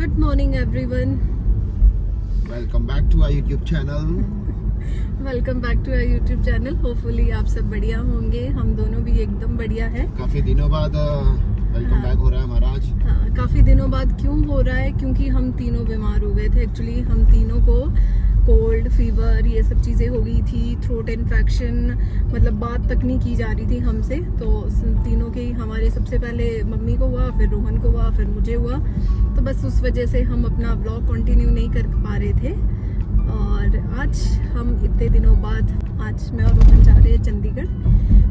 Good morning everyone. Welcome back to our YouTube channel. Welcome back to our YouTube channel. Hopefully आप सब बढ़िया होंगे, हम दोनों भी एकदम बढ़िया है। काफी दिनों बाद वेलकम बैक हो रहा है हमारा आज। हाँ, काफ़ी दिनों बाद क्यों हो रहा है? क्योंकि हम तीनों बीमार हो गए थे। एक्चुअली हम तीनों को कोल्ड, फीवर, ये सब चीज़ें हो गई थी, थ्रोट इन्फेक्शन, मतलब बात तक नहीं की जा रही थी हमसे। तो तीनों के ही, हमारे सबसे पहले मम्मी को हुआ, फिर रोहन को हुआ, फिर मुझे हुआ। तो बस उस वजह से हम अपना ब्लॉग कंटिन्यू नहीं कर पा रहे थे। और आज हम इतने दिनों बाद, आज मैं और रोहन जा रहे हैं चंडीगढ़।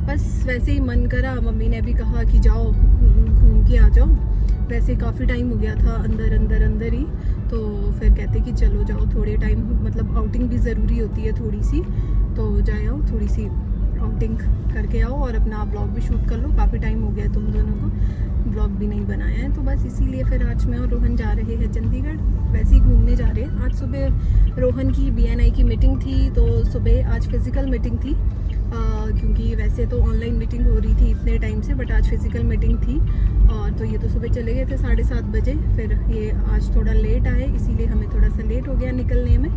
बस वैसे ही मन करा, मम्मी ने भी कहा कि जाओ घूम के आ जाओ। वैसे काफ़ी टाइम हो गया था अंदर ही, तो फिर कहते कि चलो जाओ, थोड़े टाइम, मतलब आउटिंग भी ज़रूरी होती है थोड़ी सी, तो जाए आओ, थोड़ी सी आउटिंग करके आओ और अपना ब्लॉग भी शूट कर लो। काफ़ी टाइम हो गया तुम दोनों को ब्लॉग भी नहीं बनाया है, तो बस इसीलिए फिर आज मैं और रोहन जा रहे हैं चंडीगढ़। वैसे ही घूमने जा रहे हैं। आज सुबह रोहन की BNI की मीटिंग थी, तो सुबह आज फिज़िकल मीटिंग थी, क्योंकि वैसे तो ऑनलाइन मीटिंग हो रही थी इतने टाइम से, बट आज फिज़िकल मीटिंग थी। और तो ये तो सुबह चले गए थे 7:30 बजे, फिर ये आज थोड़ा लेट आए, इसीलिए हमें थोड़ा सा लेट हो गया निकलने में।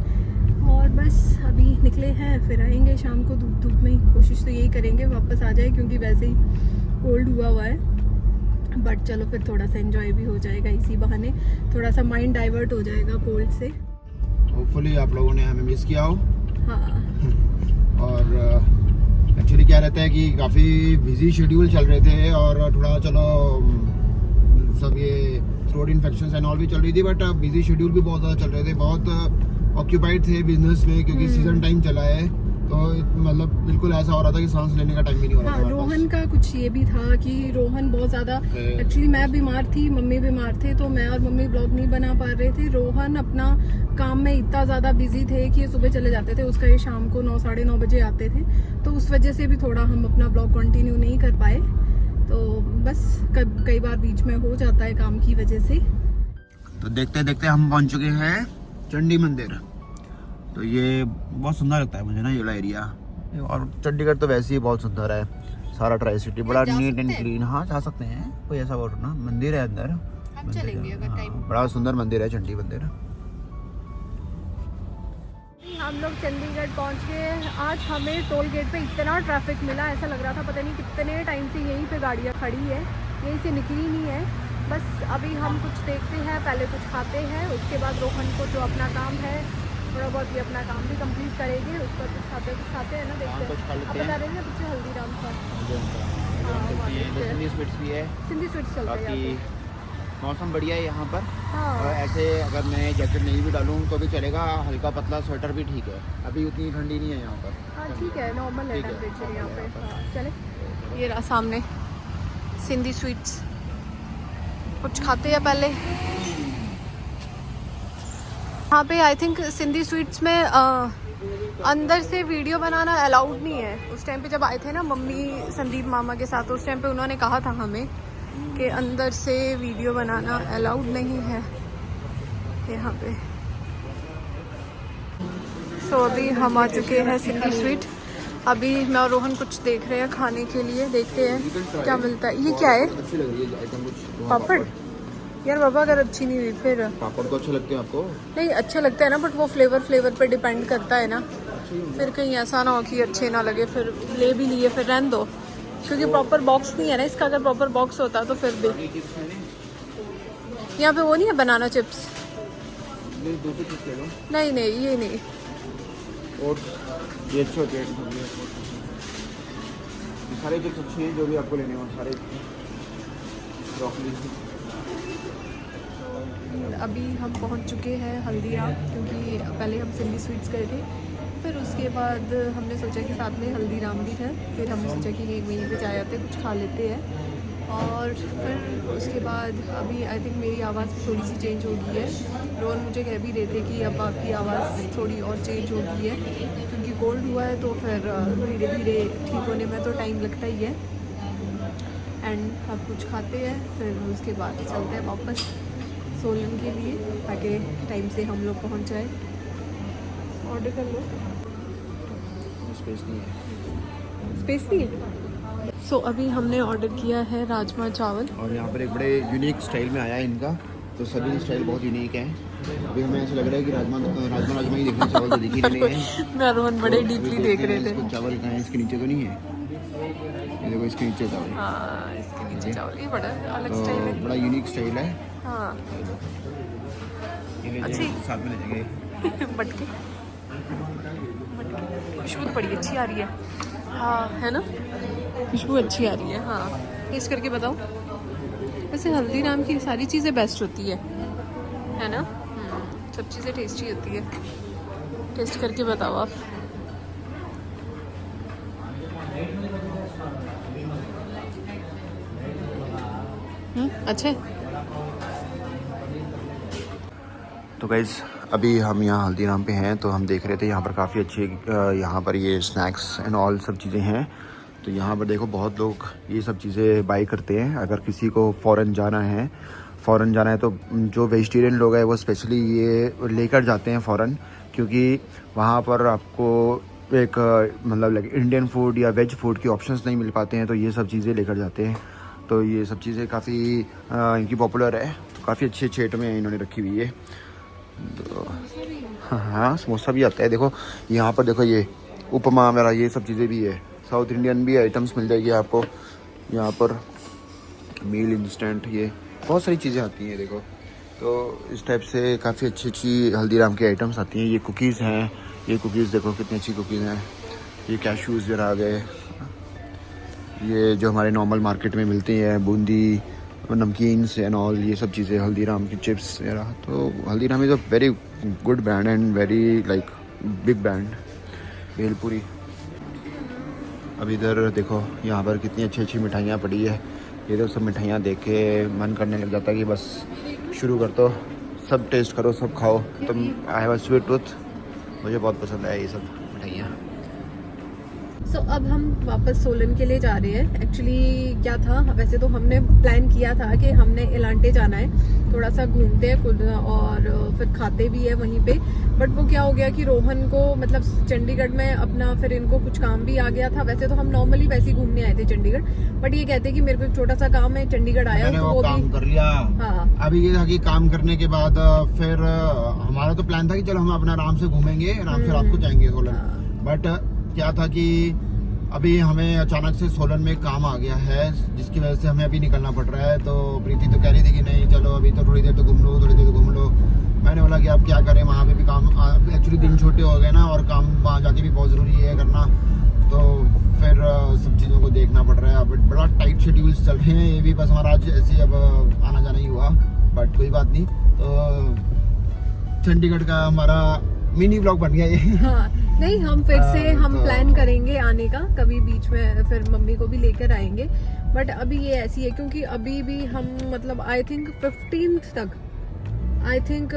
और बस अभी निकले हैं, फिर आएंगे शाम को धूप में ही। कोशिश तो यही करेंगे वापस आ जाए, क्योंकि वैसे ही कोल्ड हुआ है। बट चलो, फिर थोड़ा सा एंजॉय भी हो जाएगा इसी बहाने, थोड़ा सा माइंड डाइवर्ट हो जाएगा कोल्ड से। होपफुली आप लोगों ने हमें मिस किया हो। हाँ। और एक्चुअली क्या रहता है कि काफ़ी बिजी शेड्यूल चल रहे थे, और थोड़ा चलो सब ये थ्रोट इन्फेक्शन एंड ऑल भी चल रही थी, बट बिजी शेड्यूल भी बहुत ज़्यादा चल रहे थे, बहुत ऑक्यूपाइड थे बिजनेस में, क्योंकि सीजन टाइम चला है। तो मतलब बिल्कुल ऐसा हो रहा था कि सांस लेने का टाइम भी नहीं हो रहा था। रोहन का कुछ ये भी था कि रोहन बहुत ज़्यादा, एक्चुअली मैं बीमार थी, मम्मी बीमार थे, तो मैं और मम्मी ब्लॉग नहीं बना पा रहे थे। रोहन अपना काम में इतना ज़्यादा बिजी थे कि ये सुबह चले जाते थे, उसका ये शाम को 9, साढ़े 9 बजे आते थे, तो उस वजह से भी थोड़ा हम अपना ब्लॉग कंटिन्यू नहीं कर पाए। तो बस कई बार बीच में हो जाता है काम की वजह से। तो देखते देखते हम पहुंच चुके हैं चंडी मंदिर। तो ये बहुत सुंदर लगता है मुझे ना, ये वाला एरिया। और चंडीगढ़ तो वैसे ही बहुत सुंदर है, सारा ट्राई सिटी बड़ा नीट एंड क्लीन। हाँ, जा सकते हैं, कोई ऐसा वो ना मंदिर है अंदर, चलेंगे अगर टाइम। बड़ा सुंदर मंदिर है चंडी मंदिर। हम लोग चंडीगढ़ पहुंच गए। आज हमें टोल गेट पे इतना ट्रैफिक मिला, ऐसा लग रहा था पता नहीं कितने टाइम से यहीं पे गाड़ियां खड़ी है, यहीं से निकली नहीं है। बस अभी हम कुछ देखते हैं, पहले कुछ खाते हैं, उसके बाद रोहन को जो अपना काम है थोड़ा बहुत ये अपना काम भी कंप्लीट करेंगे, उस पर कुछ खाते हैं ना, देखते हैं। अब बता रहे हैं पीछे हल्दीराम पर सिंधी स्वीट्स भी है, सिंधी स्वीट्स चलते हैं। बाकी मौसम बढ़िया है यहाँ पर। हाँ। ऐसे अगर मैं जैकेट नहीं भी डालूँ तो भी चलेगा, हल्का पतला स्वेटर भी ठीक है, अभी उतनी ठंडी नहीं है यहाँ पर। हाँ ठीक है, नॉर्मल है टेम्परेचर यहाँ पे। हाँ चले, ये रहा सामने सिंधी स्वीट्स, कुछ खाते हैं पहले। यहाँ पे आई थिंक सिंधी स्वीट्स में अंदर से वीडियो बनाना अलाउड नहीं है। उस टाइम पे जब आए थे ना मम्मी संदीप मामा के साथ, उस टाइम पे उन्होंने कहा था हमें कि अंदर से वीडियो बनाना अलाउड नहीं है यहाँ पे। सो अभी हम आ चुके हैं सिंधी स्वीट। अभी मैं और रोहन कुछ देख रहे हैं खाने के लिए, देखते हैं क्या मिलता है। ये क्या है? अच्छी लग रही है आइटम कुछ। पापड़? यार बाबा, अगर अच्छी नहीं हुई फिर? पापड़ तो अच्छे लगते हैं आपको? नहीं, अच्छे लगते हैं ना, बट वो फ्लेवर पे डिपेंड करता है ना। फिर कहीं ऐसा ना हो कि अच्छे ना लगे, फिर ले भी लिए फिर रहने दो, क्योंकि प्रॉपर बॉक्स नहीं है ना इसका। अगर प्रॉपर बॉक्स होता तो फिर भी। यहाँ पे वो नहीं है बनाना चिप्स? नहीं ये नहीं। और ये अच्छे होते हैं, सारे चिप्स अच्छे हैं, जो भी आपको लेने हो सारे। ब्रोकली। अभी हम पहुंच चुके हैं हल्दीराम, क्योंकि पहले हम सिंधी स्वीट्स गए थे, फिर उसके बाद हमने सोचा कि साथ में हल्दीराम भी था, फिर हमने सोचा कि वहीं पे जाए आते कुछ खा लेते हैं। और फिर उसके बाद अभी आई थिंक मेरी आवाज़ थोड़ी सी चेंज हो गई है। रोहन मुझे कह भी रहे थे कि अब आपकी आवाज़ थोड़ी और चेंज हो गई है, क्योंकि कोल्ड हुआ है, तो फिर धीरे धीरे ठीक होने में तो टाइम लगता ही है। एंड अब कुछ खाते हैं, फिर उसके बाद चलते हैं वापस सोलन के लिए, ताकि टाइम से हम लोग पहुंच जाए। ऑर्डर कर लो। स्पेस नहीं है। सो अभी हमने ऑर्डर किया है राजमा चावल, और यहाँ पर एक बड़े यूनिक स्टाइल में आया है इनका। तो सभी स्टाइल बहुत यूनिक है। अभी हमें ऐसा लग रहा है कि राजमा ही देखना, चावल तो दिख ही नहीं रहे हैं। मैं रोहन बड़े तो डीपली अभी देख देखते रहे हैं थे। इसको चावल कहाँ है, इसके नीचे तो नहीं है, ये देखो इसके नीचे चावल। हाँ, इसके नीचे चावल, ये बड़ा अलग तो स्टाइल है। बड़ा यूनिक स्टाइल है। हाँ, ये अच्छी। साथ में ले जाएंगे। मटके खुशबू तो बड़ी अच्छी आ रही है। हाँ, है ना, खुशबू अच्छी आ रही है। हाँ, टेस्ट करके बताओ। वैसे हल्दीराम की सारी चीज़ें बेस्ट होती है ना। सब चीज़ें टेस्टी होती है। टेस्ट करके बताओ आप। अच्छा है। तो गाइज़ अभी हम यहाँ हल्दीराम पे हैं, तो हम देख रहे थे यहाँ पर काफ़ी अच्छे यहाँ पर ये स्नैक्स एंड ऑल सब चीज़ें हैं। तो यहाँ पर देखो बहुत लोग ये सब चीज़ें बाई करते हैं। अगर किसी को फ़ॉरेन जाना है तो जो वेजिटेरियन लोग हैं वो स्पेशली ये लेकर जाते हैं फ़ॉरेन, क्योंकि वहाँ पर आपको एक मतलब लाइक इंडियन फूड या वेज फूड की ऑप्शंस नहीं मिल पाते हैं, तो ये सब चीज़ें लेकर जाते हैं। तो ये सब चीज़ें काफ़ी इनकी पॉपुलर है, तो काफ़ी अच्छी अच्छी आइटमें इन्होंने रखी हुई है। तो हाँ, समोसा भी आता है। देखो यहाँ पर देखो ये उपमा वगैरह ये सब चीज़ें भी है, साउथ इंडियन भी आइटम्स मिल जाएगी आपको यहाँ पर। मील इंस्टेंट, ये बहुत सारी चीज़ें आती हैं देखो। तो इस टाइप से काफ़ी अच्छी अच्छी हल्दीराम की आइटम्स आती हैं। ये कुकीज़ हैं, ये कुकीज़ देखो कितनी अच्छी कुकीज़ हैं। ये कैशूज़ वगैरह आ गए, ये जो हमारे नॉर्मल मार्केट में मिलती हैं बूंदी, नमकीन्स एंड ऑल, ये सब चीज़ें, हल्दीराम की चिप्स वगैरह। तो Haldiram is a very good brand and very like big brand. Bhelpuri. अब इधर देखो यहाँ पर कितनी अच्छी अच्छी मिठाइयाँ पड़ी है। ये तो सब मिठाइयाँ देख के मन करने लग जाता है कि बस शुरू कर दो, सब टेस्ट करो, सब खाओ। तो I have a sweet tooth, मुझे बहुत पसंद है ये सब मिठाइयाँ। सो अब हम वापस सोलन के लिए जा रहे हैं। एक्चुअली क्या था, वैसे तो हमने प्लान किया था कि हमने एलांटे जाना है, थोड़ा सा घूमते हैं खुद और फिर खाते भी है वहीं पे। बट वो क्या हो गया कि रोहन को मतलब चंडीगढ़ में अपना, फिर इनको कुछ काम भी आ गया था। वैसे तो हम नॉर्मली वैसे ही घूमने आए थे चंडीगढ़, बट ये कहते कि मेरे को एक छोटा सा काम है, चंडीगढ़ आया तो वो काम भी कर लिया। हाँ, अभी ये था कि काम करने के बाद फिर हमारा तो प्लान था कि चलो हम अपना आराम से घूमेंगे, आराम से रात को जाएंगे सोलन। बट क्या था कि अभी हमें अचानक से सोलन में काम आ गया है, जिसकी वजह से हमें अभी निकलना पड़ रहा है। तो प्रीति तो कह रही थी कि नहीं चलो अभी तो थोड़ी देर तो घूम लो, थोड़ी देर तो घूम लो। मैंने बोला कि अब क्या करें, वहाँ पे भी काम, एक्चुअली दिन छोटे हो गए ना, और काम वहाँ जाके भी बहुत ज़रूरी है करना। तो फिर सब चीज़ों को देखना पड़ रहा है। बट बड़ा टाइट शेड्यूल्स चल रहे हैं, ये भी बस हमारा आज ऐसे अब आना जाना ही हुआ, बट कोई बात नहीं। तो चंडीगढ़ का हमारा मिनी व्लॉग बन गया ये। हाँ, नहीं हम फिर से हम तो प्लान करेंगे आने का कभी बीच में, फिर मम्मी को भी लेकर आएंगे। बट अभी ये ऐसी है क्योंकि अभी भी हम मतलब आई थिंक 15th तक, आई थिंक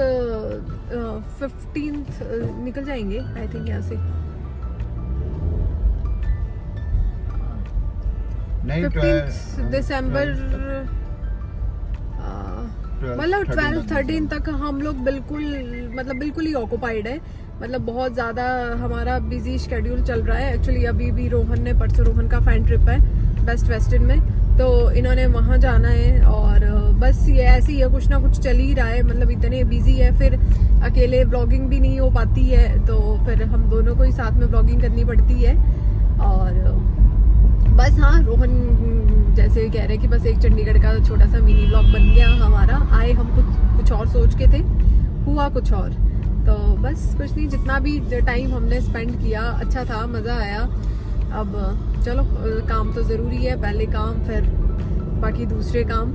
15th निकल जाएंगे आई थिंक यहाँ से। नहीं 15 दिसंबर मतलब 12-13 तक हम लोग बिल्कुल ही ऑक्यूपाइड है। मतलब बहुत ज़्यादा हमारा बिजी शेड्यूल चल रहा है। एक्चुअली अभी भी परसों रोहन का फैन ट्रिप है बेस्ट वेस्टर्न में, तो इन्होंने वहाँ जाना है। और बस ये ऐसे ही है, कुछ ना कुछ चल ही रहा है। मतलब इतने बिजी है, फिर अकेले व्लॉगिंग भी नहीं हो पाती है, तो फिर हम दोनों को ही साथ में व्लॉगिंग करनी पड़ती है। और बस हाँ, रोहन जैसे कह रहे हैं कि बस एक चंडीगढ़ का छोटा सा मिनी व्लॉग बन गया हमारा। आए हम कुछ और सोच के थे, हुआ कुछ और। तो बस कुछ नहीं, जितना भी टाइम हमने स्पेंड किया अच्छा था, मज़ा आया। अब चलो, काम तो ज़रूरी है, पहले काम फिर बाकी दूसरे काम।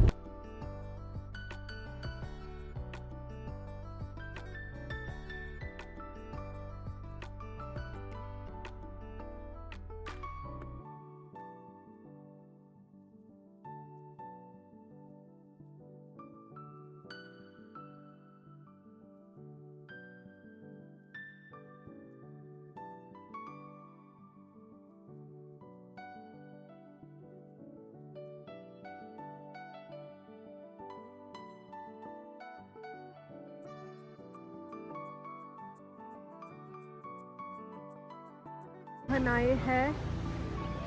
बनाए हैं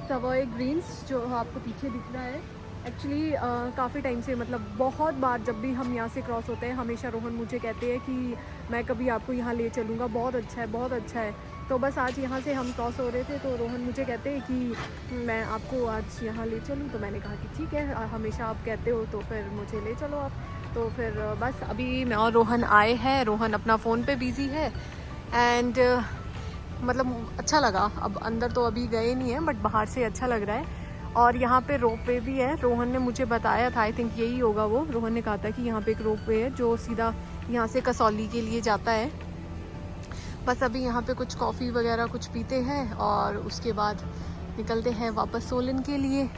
सवॉय ग्रीन्स, जो आपको पीछे दिख रहा है। एक्चुअली काफ़ी टाइम से, मतलब बहुत बार जब भी हम यहाँ से क्रॉस होते हैं हमेशा रोहन मुझे कहते हैं कि मैं कभी आपको यहाँ ले चलूँगा, बहुत अच्छा है, बहुत अच्छा है। तो बस आज यहाँ से हम क्रॉस हो रहे थे तो रोहन मुझे कहते हैं कि मैं आपको आज यहाँ ले चलूँ। तो मैंने कहा कि ठीक है, हमेशा आप कहते हो तो फिर मुझे ले चलो आप। तो फिर बस अभी मैं और रोहन आए हैं। रोहन अपना फ़ोन पे बिज़ी है एंड मतलब अच्छा लगा। अब अंदर तो अभी गए नहीं हैं बट बाहर से अच्छा लग रहा है। और यहाँ पे रोप वे भी है, रोहन ने मुझे बताया था, आई थिंक यही होगा वो। रोहन ने कहा था कि यहाँ पे एक रोप वे है जो सीधा यहाँ से कसौली के लिए जाता है। बस अभी यहाँ पे कुछ कॉफ़ी वगैरह कुछ पीते हैं और उसके बाद निकलते हैं वापस सोलन के लिए।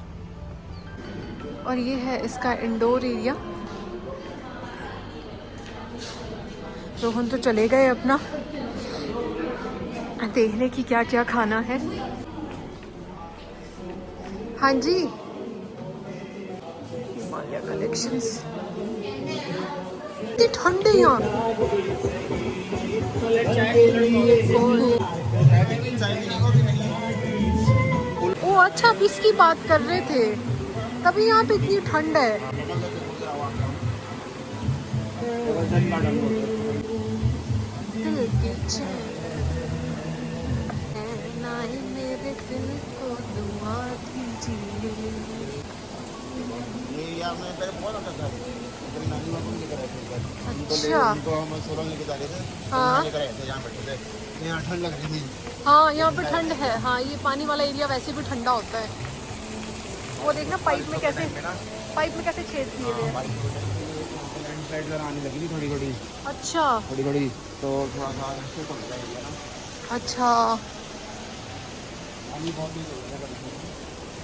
और ये है इसका इंडोर एरिया। रोहन तो चले गए अपना देखने की क्या क्या खाना है। हाँ जी, हिमालय कलेक्शंस। इतनी ठंड है यहाँ। ओ अच्छा, अब इसकी बात कर रहे थे, तभी यहाँ पे इतनी ठंड है। मेरे दिल को दुआ दीजिए। ये यार मैं पहले बहुत अच्छा था, मेरी नानी माँ को लेकर आए थे इधर। अच्छा। उनको हम सोलन लेके जा रहे थे, हाँ। लेकर आए थे, यहाँ बैठे थे, यहाँ ठंड लग रही थी। हाँ यहाँ पे ठंड है। हाँ ये पानी वाला एरिया वैसे भी ठंडा होता है। वो देखना पाइप में कैसे छेद किए हुए हैं। साइड आने लगी थी थोड़ी थोड़ी। अच्छा थोड़ी थोड़ी तो थोड़ा सा ऐसे तो लगा एरिया ना। अच्छा। पानी बहुत नहीं लगा,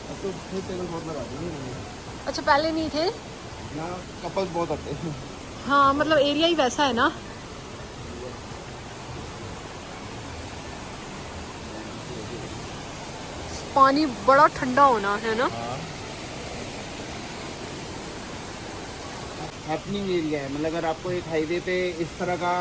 अब तो फिर टेबल बहुत लगा दी है। अच्छा पहले नहीं थे ना, कपल्स बहुत आते हैं। हाँ मतलब एरिया ही वैसा है ना। पानी बड़ा ठंडा होना है ना। हैपनिंग एरिया है, मतलब अगर आपको एक हाईवे पे इस तरह का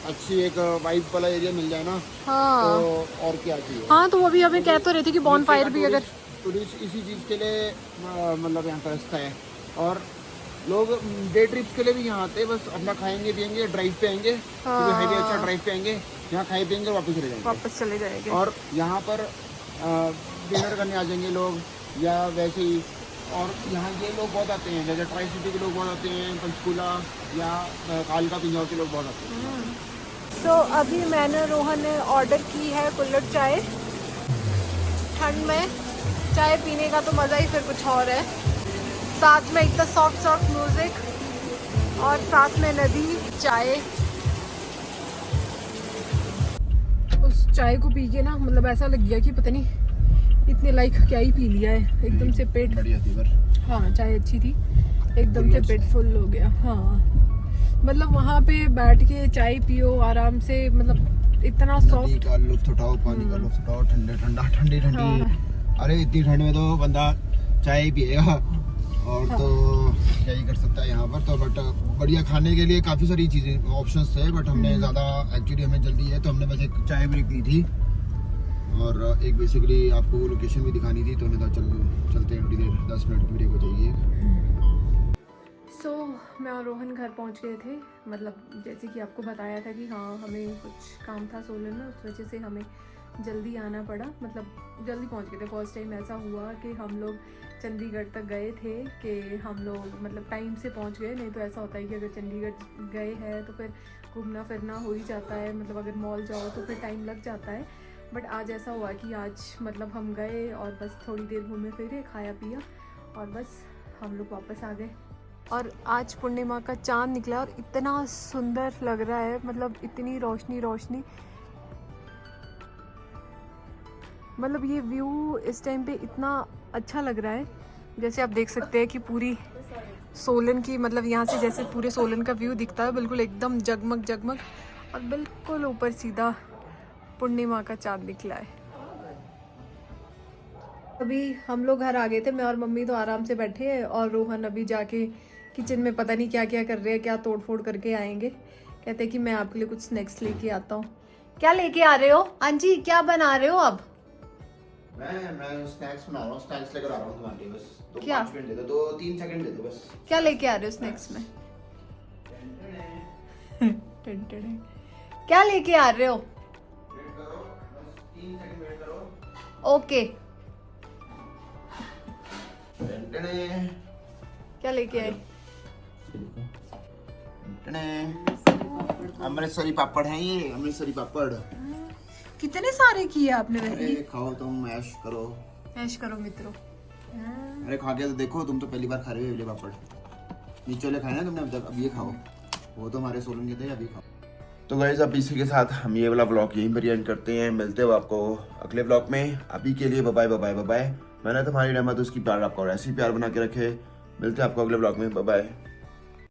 अच्छी एक वाइब वाला एरिया मिल जाए ना, हाँ तो और क्या चाहिए। हाँ तो वो भी हमें कह तो रहे थे कि बॉन फायर भी अगर टूरिस्ट इसी चीज़ के लिए मतलब यहाँ तरसता है। और लोग डे ट्रिप्स के लिए भी यहाँ आते हैं, बस अपना खाएंगे पियेंगे, ड्राइव पे आएंगे, क्योंकि हाईवे अच्छा, ड्राइव पे आएंगे, यहाँ खाए पियेंगे वापस चले जाएंगे। और यहाँ पर डिनर करने आ जाएंगे लोग या वैसे ही। और यहाँ ये लोग बहुत आते हैं, जैसे ट्राई सिटी के लोग बहुत आते हैं, पंचकूला या कालका पिंजौर के लोग बहुत आते हैं। तो अभी मैंने रोहन ने ऑर्डर की है कुल्हड़ चाय। ठंड में चाय पीने का तो मज़ा ही फिर कुछ और है। साथ में इतना सॉफ्ट म्यूजिक और साथ में नदी, चाय। उस चाय को पी के ना मतलब ऐसा लग गया कि पता नहीं इतने लाइक क्या ही पी लिया है, एकदम से पेट। बढ़िया थी पर हाँ चाय अच्छी थी, एकदम से पेट फुल हो गया। हाँ मतलब वहाँ पे बैठ के चाय पियो आराम से, मतलब इतना सॉफ्ट का लुत्फ उठाओ, पानी का लुत्फ उठाओ, ठंडी। हाँ। अरे इतनी ठंड में तो बंदा चाय ही पिएगा और हाँ। तो क्या ही कर सकता है यहाँ पर तो। बट बढ़िया खाने के लिए काफ़ी सारी चीज़ें ऑप्शंस थे, बट हमने ज़्यादा एक्चुअली हमें जल्दी है तो हमने बस एक चाय ब्रेक ली थी और एक बेसिकली आपको वो लोकेशन भी दिखानी थी, तो हमने कहा चलते हैं, थोड़ी देर 10 मिनट की ब्रेक हो जाएगी। सो मैं और रोहन घर पहुंच गए थे। मतलब जैसे कि आपको बताया था कि हाँ हमें कुछ काम था सोलन में, उस वजह से हमें जल्दी आना पड़ा। मतलब जल्दी पहुंच गए थे। फर्स्ट टाइम ऐसा हुआ कि हम लोग चंडीगढ़ तक गए थे कि हम लोग मतलब टाइम से पहुंच गए। नहीं तो ऐसा होता है कि अगर चंडीगढ़ गए हैं तो फिर घूमना फिरना हो ही जाता है, मतलब अगर मॉल जाओ तो फिर टाइम लग जाता है। बट आज ऐसा हुआ कि आज मतलब हम गए और बस थोड़ी देर घूमे फिरे, खाया पिया और बस हम लोग वापस आ गए। और आज पूर्णिमा का चांद निकला और इतना सुंदर लग रहा है, मतलब इतनी रोशनी। मतलब ये व्यू इस टाइम पे इतना अच्छा लग रहा है। जैसे आप देख सकते हैं कि पूरी सोलन की, मतलब यहाँ से जैसे पूरे सोलन का व्यू दिखता है बिल्कुल एकदम जगमग और बिल्कुल ऊपर सीधा पूर्णिमा का चांद निकला है। अभी हम लोग घर आ गए थे, मैं और मम्मी तो आराम से बैठे हैं और रोहन अभी जाके किचन में पता नहीं क्या क्या कर रहे हैं, क्या तोड़ फोड़ करके आएंगे। कहते हैं कि मैं आपके लिए कुछ स्नैक्स लेके आता हूँ। क्या लेके आ रहे हो? हाँ जी, क्या बना रहे हो अब? मैं स्नैक्स बना रहा हूँ, स्नैक्स लेकर आ रहा हूँ तुम्हारे लिए बस। तो क्या? 5 मिनट दे दो, 2-3 सेकंड दे दो बस। क्या लेके आ रहे हो स्नैक्स में? टन-टन। क्या लेके आ रहे हो? वेट करो, बस 3 सेकंड वेट करो। Okay, ton-ton. क्या लेके आए? अमृतसरी पापड़ हैं ये, अमृतसरी पापड़। कितने सारे किए आपने अरे वैसे? खाओ तुम, ऐश करो। ऐश करो मित्रों। अरे खा के तो देखो, तुम तो पहली बार खा रहे हो ये पापड़। नीचे वाले खाए ना तुमने अब तक, अब ये खाओ। वो तो हमारे सोलन के थे, अभी खाओ। तो गाइस अब इसी के साथ हम ये वाला व्लॉग यहीं पर एंड करते हैं। मिलते हो आपको अगले व्लॉग में। अभी के लिए बाय बाय बाय बाय। मैंने तुम्हारी रहमत उसकी प्यार आपको और ऐसी प्यार बना के रखे। मिलते हैं आपको अगले व्लॉग में। Bye bye.